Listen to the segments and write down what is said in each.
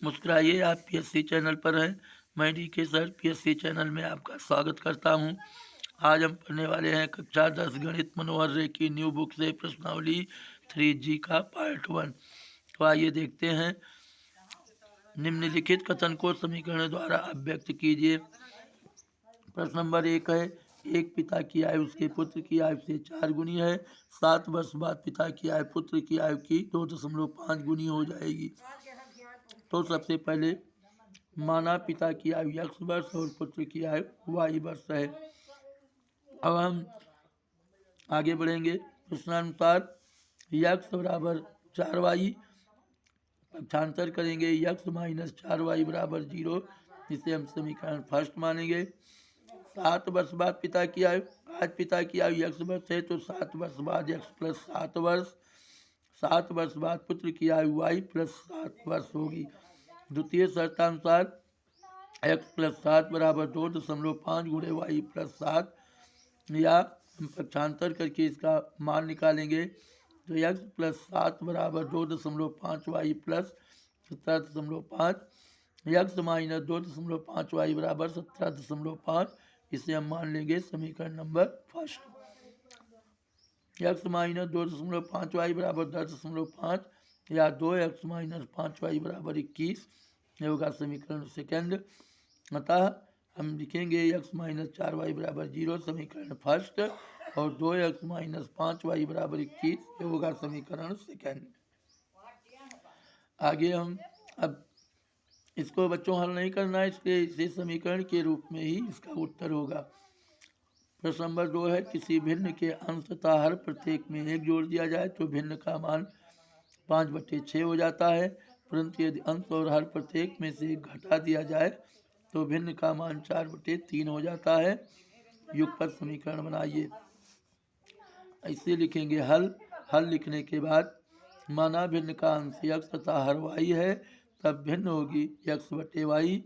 मुस्कुराइए, आप PSC channel पर हैं। मैं डीके सर पीएससी चैनल में आपका स्वागत करता हूं। आज हम पढ़ने वाले हैं कक्षा 10 गणित मनोहर रे की न्यू बुक से प्रश्नावली 3G का पार्ट 1। तो आइए देखते हैं। निम्नलिखित कथन को समीकरण द्वारा अभिव्यक्त कीजिए। प्रश्न नंबर 1 है, एक पिता की आयु उसके पुत्र की आयु से 4 गुनी है। 7 वर्ष बाद पिता की आयु पुत्र की आयु की 2.5 गुनी हो जाएगी। तो सबसे पहले माना पिता की आयु x वर्ष और पुत्र की आयु y वर्ष है। अब हम आगे बढ़ेंगे। प्रश्नानुसार x बराबर 4y पक्षांतर करेंगे, x माइनस 4y बराबर 0, जिसे हम समीकरण फर्स्ट मानेंगे। 7 वर्ष बाद पिता की आयु, आज पिता की आयु x वर्ष है तो 7 वर्ष बाद x प्लस 7 वर्ष। 7 वर्ष बाद पुत्र की आयु y प्लस 7 वर्ष होगी। द्वितीय शर्तानुसार x प्लस 7 बराबर 2.5 गुणे वाई प्लस 7, या हम पक्षांतर करके इसका मान निकालेंगे तो x प्लस 7 बराबर 2.5 y plus 17.5, x minus 2.5 y बराबर 17.5, इसे हम मान लेंगे समीकरण number first. x minus 2.5 y बराबर 10.5 या 2x माइनस 5 वाई बराबर 21, ये होगा समीकरण सेकेंड। अतः हम लिखेंगे x माइनस 4y बराबर 0 समीकरण फर्स्ट, और 2x माइनस 5y बराबर 21, ये होगा समीकरण सेकेंड। आगे हम अब इसको बच्चों हल नहीं करना है, इसलिए इसे समीकरण के रूप में ही इसका उत्तर होगा। प्रश्न नंबर 2 है, किसी भिन्न के अंश तथा हर प्रत्येक में 1 जोड़ दिया जाए तो भिन्न का मान 5/6 हो जाता है, परंतु यदि अंश और हर प्रत्येक में से 1 घटा दिया जाए तो भिन्न का मान 4/3 हो जाता है। युगपत समीकरण बनाइए। ऐसे लिखेंगे हल लिखने के बाद माना भिन्न का अंश x तथा हर y है, तब भिन्न होगी x/y।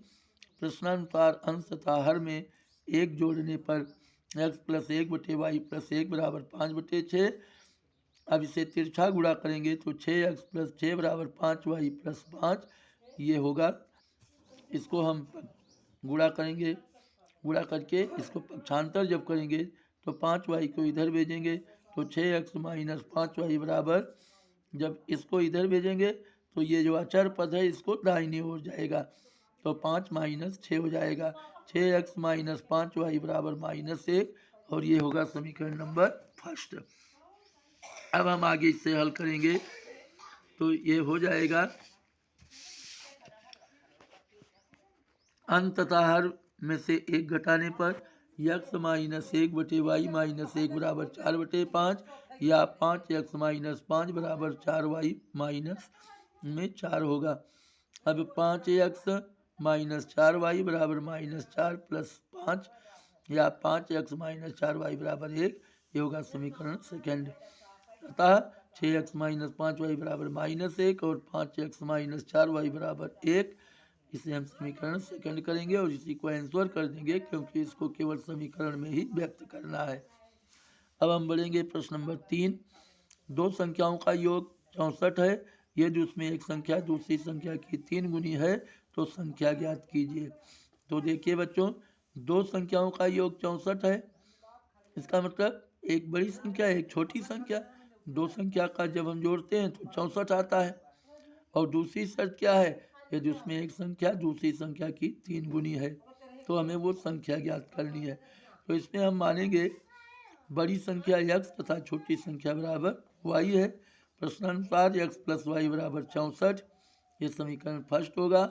प्रश्नानुसार अंश तथा हर में 1 जोड़ने पर x प्लस 1/y प्लस 1 बराबर 5/6। अब इसे तिरछा गुणा करेंगे तो 6x प्लस 6 बराबर 5y प्लस 5, ये होगा। इसको हम गुणा करेंगे, गुणा करके इसको पक्षांतर जब करेंगे तो 5y को इधर भेजेंगे तो 6x माइनस 5y बराबर, जब इसको इधर भेजेंगे तो ये जो अचर पद है इसको दाहिनी ओर जाएगा तो 5 माइनस 6 हो जाएगा। 6x माइनस 5y बराबर -1, और ये होगा समीकरण नंबर फर्स्ट। अब हम आगे इससे हल करेंगे तो ये हो जाएगा अंश तथा हर में से 1 घटाने पर x माइनस 1/y माइनस 1 बराबर 4/5, या 5x माइनस 5 बराबर 4y माइनस में 4 होगा। अब 5x माइनस 4y बराबर -4 प्लस 5, या 5x माइनस 4y बराबर 1, ये होगा समीकरण सेकेंड। अतः 6x माइनस 5y बराबर -1 और 5x माइनस 4y बराबर 1, इसे हम समीकरण सेकंड करेंगे और इसी को आंसर कर देंगे, क्योंकि इसको केवल समीकरण में ही व्यक्त करना है। अब हम बढ़ेंगे प्रश्न नंबर 3। दो संख्याओं का योग 64 है, यदि उसमें एक संख्या दूसरी संख्या की 3 गुनी है तो संख्या ज्ञात कीजिए। तो देखिए बच्चों, दो संख्याओं का योग 64 है, इसका मतलब एक बड़ी संख्या एक छोटी संख्या। दो संख्या का जब हम जोड़ते हैं तो 64 आता है। और दूसरी शर्त क्या है, यदि उसमें एक संख्या दूसरी संख्या की 3 गुनी है तो हमें वो संख्या ज्ञात करनी है। तो इसमें हम मानेंगे बड़ी संख्या x तथा छोटी संख्या बराबर y है। प्रश्नानुसार x प्लस वाई बराबर 64, ये समीकरण फर्स्ट होगा।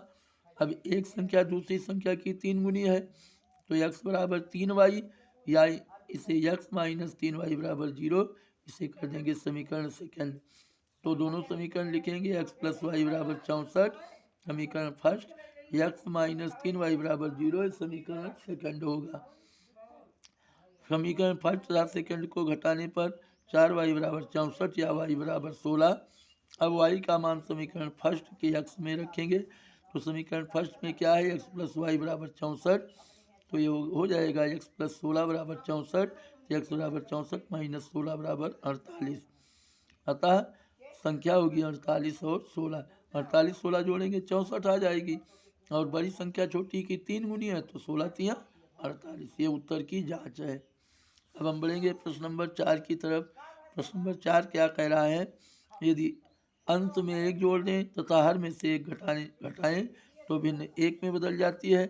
अब एक संख्या दूसरी संख्या की 3 गुनी है तो x बराबर 3y, या इसे x माइनस 3y बराबर 0, इसे कर देंगे समीकरण सेकेंड। तो दोनों समीकरण लिखेंगे, x प्लस वाई बराबर 64 समीकरण फर्स्ट, x माइनस 3y बराबर 0 समीकरण सेकंड होगा। समीकरण फर्स्ट तथा सेकंड को घटाने पर 4y बराबर 64 या y बराबर 16। अब y का मान समीकरण फर्स्ट के x में रखेंगे तो समीकरण फर्स्ट में क्या है, x प्लस वाई बराबर 64, तो ये हो जाएगा x प्लस 16 बराबर 64, x बराबर 64 माइनस 16 बराबर 48। अतः संख्या होगी 48 और 16। 48 16 जोड़ेंगे 64 आ जाएगी। और बड़ी संख्या छोटी की 3 गुनी है तो 16 तियाँ 48। ये उत्तर की जांच है। अब हम बढ़ेंगे प्रश्न नंबर 4 की तरफ। प्रश्न नंबर 4 क्या कह रहा है, यदि अंत में एक जोड़ दें तथा हर में से एक घटाएं तो भिन्न एक में बदल जाती है।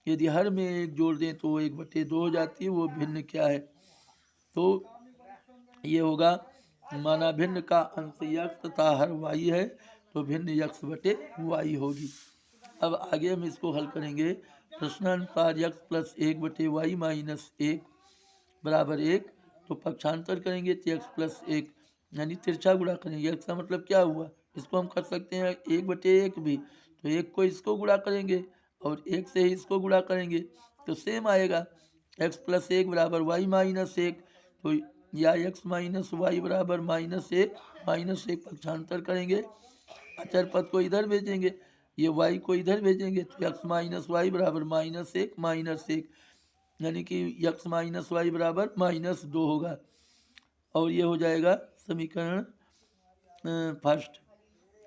यदि हर में एक जोड़ दें तो 1/2 हो जाती है, वो भिन्न क्या है? तो ये होगा, माना भिन्न का अंश यक्स तथा हर वाई है तो भिन्न यक्स बटे वाई होगी। अब आगे हम इसको हल करेंगे। प्रश्नानुसार यक्स प्लस 1/वाई माइनस 1 बराबर 1, तो पक्षांतर करेंगे तो यक्स प्लस 1 यानी तिरछा गुणा करेंगे। यक्स का मतलब क्या हुआ, इसको हम कर सकते हैं 1/1 भी, तो 1 को इसको गुणा करेंगे और 1 से ही इसको गुणा करेंगे तो सेम आएगा। एक्स प्लस 1 बराबर वाई माइनस 1, तो या एक्स माइनस वाई बराबर -1 पक्षांतर करेंगे, अचर पद को इधर भेजेंगे, ये वाई को इधर भेजेंगे तो एक्स माइनस वाई बराबर -1 यानी कि एक्स माइनस वाई बराबर -2 होगा। और ये हो जाएगा समीकरण फर्स्ट।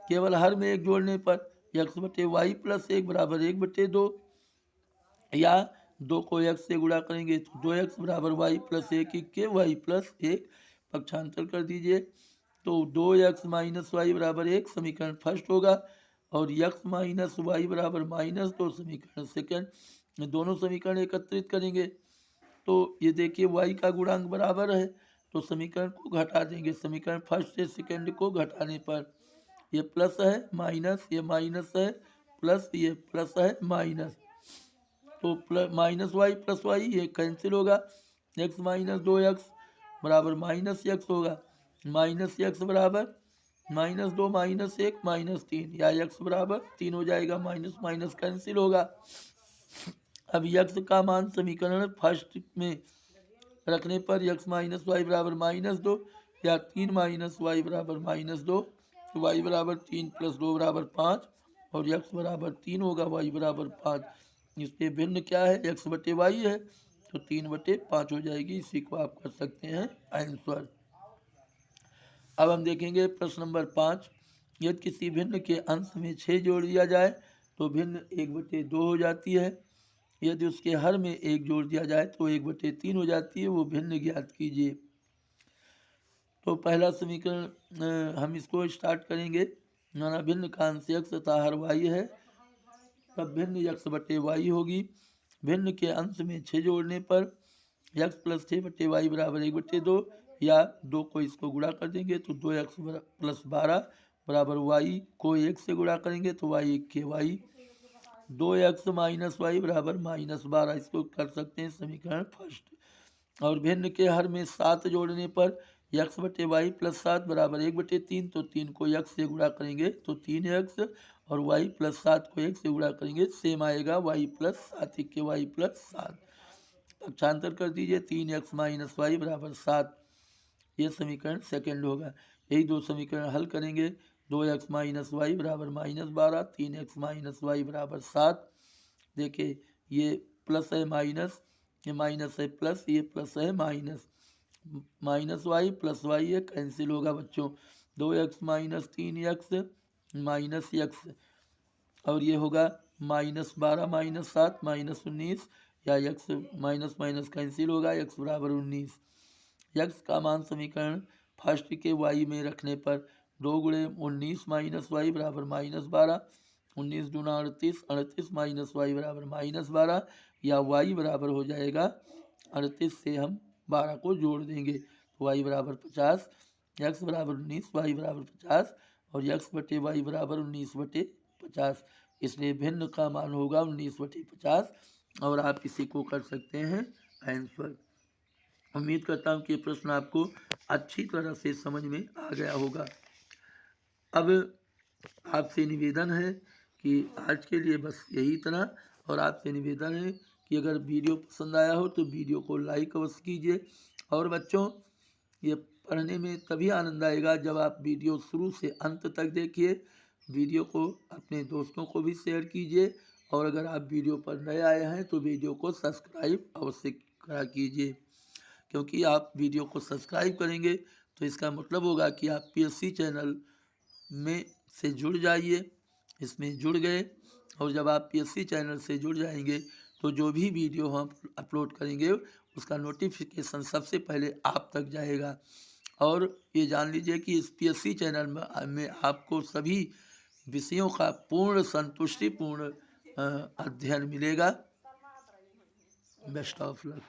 केवल हर में एक जोड़ने पर एक्स बटे वाई प्लस 1 बराबर 1/2, या 2 को एक्स से गुणा करेंगे तो 2x बराबर वाई प्लस 1 के वाई प्लस 1 पक्षांतर कर दीजिए तो 2x माइनस वाई बराबर 1 समीकरण फर्स्ट होगा, और x माइनस वाई बराबर -2 समीकरण सेकंड। दोनों समीकरण एकत्रित करेंगे तो ये देखिए y का गुणांक बराबर है तो समीकरण को घटा देंगे। समीकरण फर्स्ट से सेकंड को घटाने पर ये प्लस है माइनस, ये माइनस है प्लस, ये प्लस है माइनस, तो plus minus y plus y ये कैंसिल होगा। एक्स माइनस 2x बराबर -x होगा, -x बराबर -2 -1 -3, या x बराबर 3 हो जाएगा, माइनस माइनस कैंसिल होगा। अब x का मान समीकरण फर्स्ट में रखने पर x माइनस वाई बराबर -2, या 3 माइनस वाई बराबर -2, वाई बराबर 3 + 2 बराबर 5, और x बराबर 3 होगा, वाई बराबर 5। इसके भिन्न क्या है, x बटे वाई है तो 3/5 हो जाएगी। इसी को आप कर सकते हैं आंसर। अब हम देखेंगे प्रश्न नंबर 5। यदि किसी भिन्न के अंश में 6 जोड़ दिया जाए तो भिन्न 1/2 हो जाती है। यदि उसके हर में 1 जोड़ दिया जाए तो 1/3 हो जाती है, वो भिन्न ज्ञात कीजिए। तो पहला समीकरण हम इसको स्टार्ट करेंगे। माना भिन्न का अंश x तथा हर वाई है तब भिन्न x बटे वाई होगी। भिन्न के अंश में 6 जोड़ने पर x प्लस 6/वाई बराबर 1/2, या 2 को इसको गुणा कर देंगे तो 2x प्लस 12 बराबर वाई को 1 से गुणा करेंगे तो वाई 1 के वाई, 2x माइनस वाई बराबर -12, इसको कर सकते हैं समीकरण फर्स्ट। और भिन्न के हर में 7 जोड़ने पर x बटे वाई प्लस 7 बराबर 1/3, तो 3 को x से गुणा करेंगे तो 3x, और y प्लस 7 को 1 से गुणा करेंगे सेम आएगा, y प्लस 7 के वाई प्लस 7 पक्षांतर कर दीजिए, 3x माइनस वाई बराबर 7, ये समीकरण सेकंड होगा। यही दो समीकरण हल करेंगे, 2x माइनस वाई बराबर -12, 3x माइनस वाई बराबर 7। देखिए ये प्लस है माइनस, ये माइनस है प्लस, ये प्लस है minus, minus y plus y ये कैंसिल होगा बच्चों। 2x minus 3x minus x, और ये होगा -12 माइनस 7 -19, या x माइनस माइनस कैंसिल होगा, x बराबर 19। x का मान समीकरण फर्स्ट के y में रखने पर 2 × 19 माइनस वाई बराबर -12, 19 दूना 38, 38 माइनस वाई बराबर -12, या y बराबर हो जाएगा 38 से हम 12 को जोड़ देंगे तो y बराबर 50, x बराबर 19, y बराबर 50, और x बटे वाई बराबर 19/50, इसलिए भिन्न का मान होगा 19/50, और आप इसी को कर सकते हैं आंसर। उम्मीद करता हूँ कि ये प्रश्न आपको अच्छी तरह से समझ में आ गया होगा। अब आपसे निवेदन है कि आज के लिए बस यही इतना, और आपसे निवेदन है कि अगर वीडियो पसंद आया हो तो वीडियो को लाइक अवश्य कीजिए। और बच्चों, ये पढ़ने में तभी आनंद आएगा जब आप वीडियो शुरू से अंत तक देखिए। वीडियो को अपने दोस्तों को भी शेयर कीजिए, और अगर आप वीडियो पर नए आए हैं तो वीडियो को सब्सक्राइब अवश्य करा कीजिए, क्योंकि आप वीडियो को सब्सक्राइब करेंगे तो इसका मतलब होगा कि आप PSC चैनल में से जुड़ जाइए इसमें जुड़ गए। और जब आप पीएससी चैनल से जुड़ जाएंगे तो जो भी वीडियो हम अपलोड करेंगे उसका नोटिफिकेशन सबसे पहले आप तक जाएगा। और ये जान लीजिए कि इस पीएससी चैनल में आपको सभी विषयों का पूर्ण संतुष्टिपूर्ण अध्ययन मिलेगा। Best of luck.